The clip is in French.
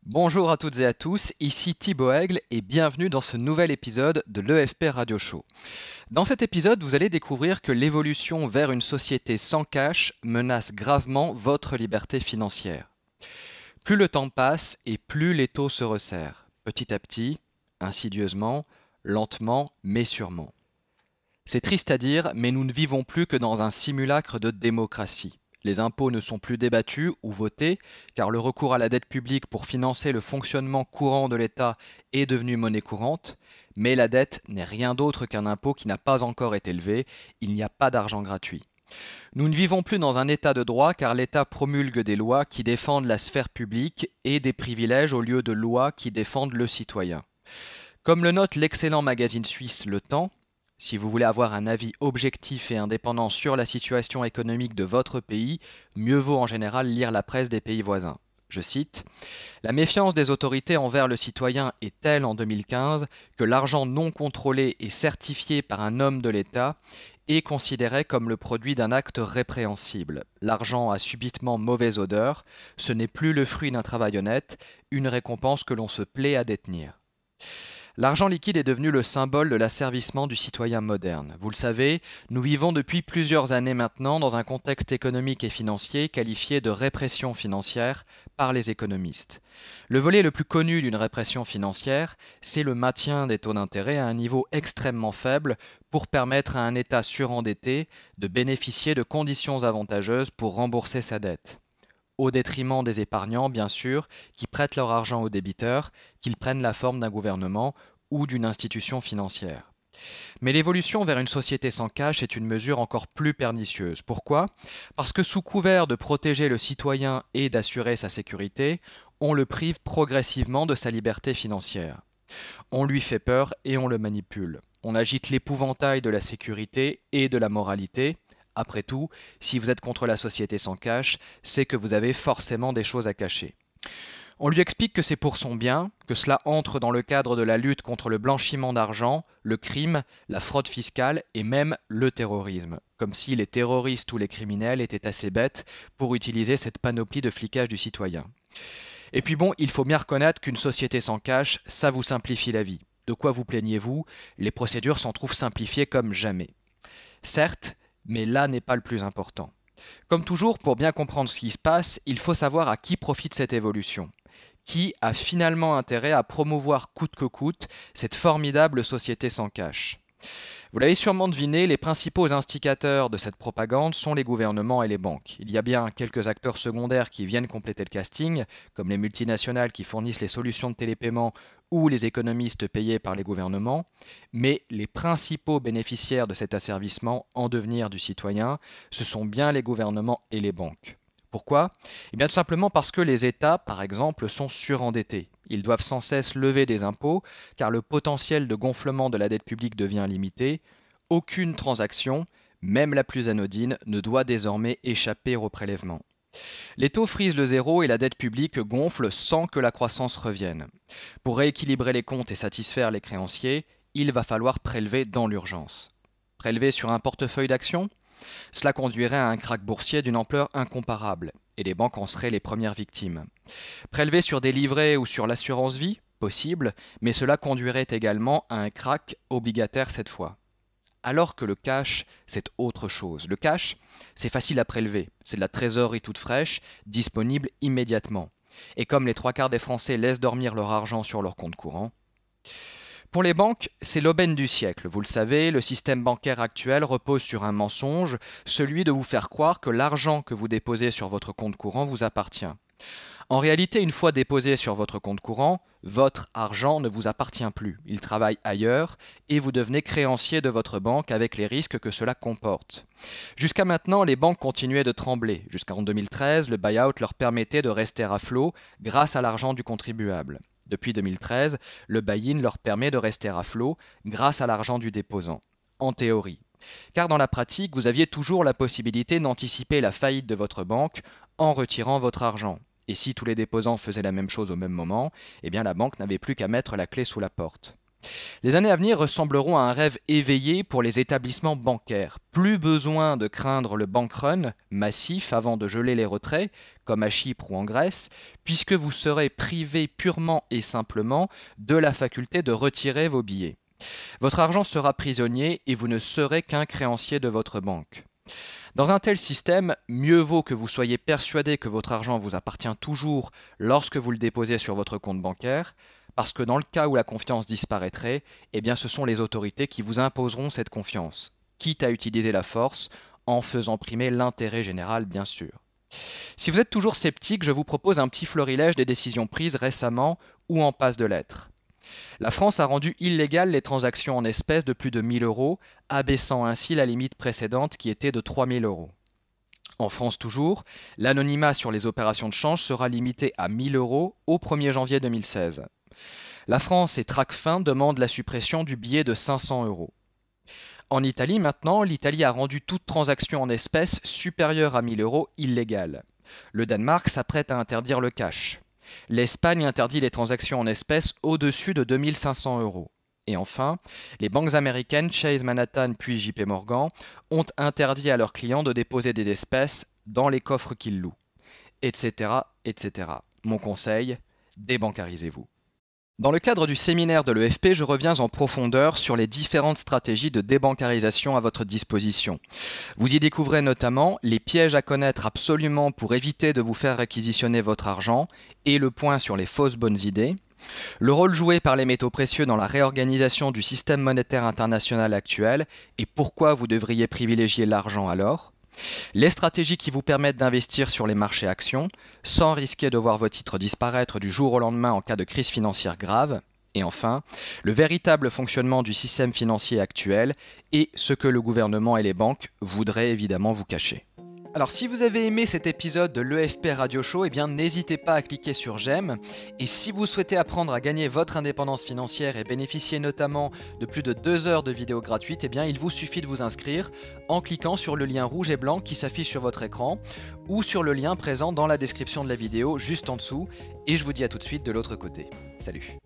Bonjour à toutes et à tous, ici Thibaut Aigle et bienvenue dans ce nouvel épisode de l'EFP Radio Show. Dans cet épisode, vous allez découvrir que l'évolution vers une société sans cash menace gravement votre liberté financière. Plus le temps passe et plus les taux se resserrent, petit à petit, insidieusement, lentement mais sûrement. C'est triste à dire, mais nous ne vivons plus que dans un simulacre de démocratie. Les impôts ne sont plus débattus ou votés, car le recours à la dette publique pour financer le fonctionnement courant de l'État est devenu monnaie courante, mais la dette n'est rien d'autre qu'un impôt qui n'a pas encore été levé, il n'y a pas d'argent gratuit. Nous ne vivons plus dans un État de droit car l'État promulgue des lois qui défendent la sphère publique et des privilèges au lieu de lois qui défendent le citoyen. Comme le note l'excellent magazine suisse Le Temps, si vous voulez avoir un avis objectif et indépendant sur la situation économique de votre pays, mieux vaut en général lire la presse des pays voisins. Je cite : « La méfiance des autorités envers le citoyen est telle en 2015 que l'argent non contrôlé et certifié par un homme de l'État est considéré comme le produit d'un acte répréhensible. L'argent a subitement mauvaise odeur, ce n'est plus le fruit d'un travail honnête, une récompense que l'on se plaît à détenir. » L'argent liquide est devenu le symbole de l'asservissement du citoyen moderne. Vous le savez, nous vivons depuis plusieurs années maintenant dans un contexte économique et financier qualifié de répression financière par les économistes. Le volet le plus connu d'une répression financière, c'est le maintien des taux d'intérêt à un niveau extrêmement faible pour permettre à un État surendetté de bénéficier de conditions avantageuses pour rembourser sa dette. Au détriment des épargnants, bien sûr, qui prêtent leur argent aux débiteurs, qu'ils prennent la forme d'un gouvernement ou d'une institution financière. Mais l'évolution vers une société sans cash est une mesure encore plus pernicieuse. Pourquoi ? Parce que sous couvert de protéger le citoyen et d'assurer sa sécurité, on le prive progressivement de sa liberté financière. On lui fait peur et on le manipule. On agite l'épouvantail de la sécurité et de la moralité. Après tout, si vous êtes contre la société sans cash, c'est que vous avez forcément des choses à cacher. On lui explique que c'est pour son bien, que cela entre dans le cadre de la lutte contre le blanchiment d'argent, le crime, la fraude fiscale et même le terrorisme. Comme si les terroristes ou les criminels étaient assez bêtes pour utiliser cette panoplie de flicage du citoyen. Et puis bon, il faut bien reconnaître qu'une société sans cash, ça vous simplifie la vie. De quoi vous plaignez-vous ? Les procédures s'en trouvent simplifiées comme jamais. Certes, mais là n'est pas le plus important. Comme toujours, pour bien comprendre ce qui se passe, il faut savoir à qui profite cette évolution. Qui a finalement intérêt à promouvoir coûte que coûte cette formidable société sans cash. Vous l'avez sûrement deviné, les principaux instigateurs de cette propagande sont les gouvernements et les banques. Il y a bien quelques acteurs secondaires qui viennent compléter le casting, comme les multinationales qui fournissent les solutions de télépaiement ou les économistes payés par les gouvernements, mais les principaux bénéficiaires de cet asservissement en devenir du citoyen, ce sont bien les gouvernements et les banques. Pourquoi ? Eh bien tout simplement parce que les États, par exemple, sont surendettés. Ils doivent sans cesse lever des impôts, car le potentiel de gonflement de la dette publique devient limité. Aucune transaction, même la plus anodine, ne doit désormais échapper au prélèvement. Les taux frisent le zéro et la dette publique gonfle sans que la croissance revienne. Pour rééquilibrer les comptes et satisfaire les créanciers, il va falloir prélever dans l'urgence. Prélever sur un portefeuille d'actions ? Cela conduirait à un krach boursier d'une ampleur incomparable, et les banques en seraient les premières victimes. Prélever sur des livrets ou sur l'assurance vie ? Possible, mais cela conduirait également à un krach obligataire cette fois. Alors que le cash, c'est autre chose. Le cash, c'est facile à prélever. C'est de la trésorerie toute fraîche, disponible immédiatement. Et comme les 3/4 des Français laissent dormir leur argent sur leur compte courant. Pour les banques, c'est l'aubaine du siècle. Vous le savez, le système bancaire actuel repose sur un mensonge, celui de vous faire croire que l'argent que vous déposez sur votre compte courant vous appartient. En réalité, une fois déposé sur votre compte courant, votre argent ne vous appartient plus. Il travaille ailleurs et vous devenez créancier de votre banque avec les risques que cela comporte. Jusqu'à maintenant, les banques continuaient de trembler. Jusqu'en 2013, le buy-out leur permettait de rester à flot grâce à l'argent du contribuable. Depuis 2013, le buy-in leur permet de rester à flot grâce à l'argent du déposant. En théorie. Car dans la pratique, vous aviez toujours la possibilité d'anticiper la faillite de votre banque en retirant votre argent. Et si tous les déposants faisaient la même chose au même moment, eh bien la banque n'avait plus qu'à mettre la clé sous la porte. Les années à venir ressembleront à un rêve éveillé pour les établissements bancaires. Plus besoin de craindre le bank run massif avant de geler les retraits, comme à Chypre ou en Grèce, puisque vous serez privé purement et simplement de la faculté de retirer vos billets. Votre argent sera prisonnier et vous ne serez qu'un créancier de votre banque. Dans un tel système, mieux vaut que vous soyez persuadé que votre argent vous appartient toujours lorsque vous le déposez sur votre compte bancaire, parce que dans le cas où la confiance disparaîtrait, eh bien ce sont les autorités qui vous imposeront cette confiance, quitte à utiliser la force en faisant primer l'intérêt général bien sûr. Si vous êtes toujours sceptique, je vous propose un petit florilège des décisions prises récemment ou en passe de l'être. La France a rendu illégales les transactions en espèces de plus de 1 000 €, abaissant ainsi la limite précédente qui était de 3 000 €. En France toujours, l'anonymat sur les opérations de change sera limité à 1 000 € au 1er janvier 2016. La France et Tracfin demandent la suppression du billet de 500 €. En Italie maintenant, l'Italie a rendu toute transaction en espèces supérieure à 1 000 € illégale. Le Danemark s'apprête à interdire le cash. L'Espagne interdit les transactions en espèces au-dessus de 2 500 €. Et enfin, les banques américaines Chase Manhattan puis JP Morgan ont interdit à leurs clients de déposer des espèces dans les coffres qu'ils louent. Etc. etc. Mon conseil, débancarisez-vous. Dans le cadre du séminaire de l'EFP, je reviens en profondeur sur les différentes stratégies de débancarisation à votre disposition. Vous y découvrez notamment les pièges à connaître absolument pour éviter de vous faire réquisitionner votre argent et le point sur les fausses bonnes idées, le rôle joué par les métaux précieux dans la réorganisation du système monétaire international actuel et pourquoi vous devriez privilégier l'argent alors, les stratégies qui vous permettent d'investir sur les marchés actions sans risquer de voir vos titres disparaître du jour au lendemain en cas de crise financière grave. Et enfin, le véritable fonctionnement du système financier actuel et ce que le gouvernement et les banques voudraient évidemment vous cacher. Alors si vous avez aimé cet épisode de l'EFP Radio Show, eh bien n'hésitez pas à cliquer sur j'aime. Et si vous souhaitez apprendre à gagner votre indépendance financière et bénéficier notamment de plus de 2 heures de vidéos gratuites, eh bien il vous suffit de vous inscrire en cliquant sur le lien rouge et blanc qui s'affiche sur votre écran ou sur le lien présent dans la description de la vidéo juste en dessous. Et je vous dis à tout de suite de l'autre côté. Salut!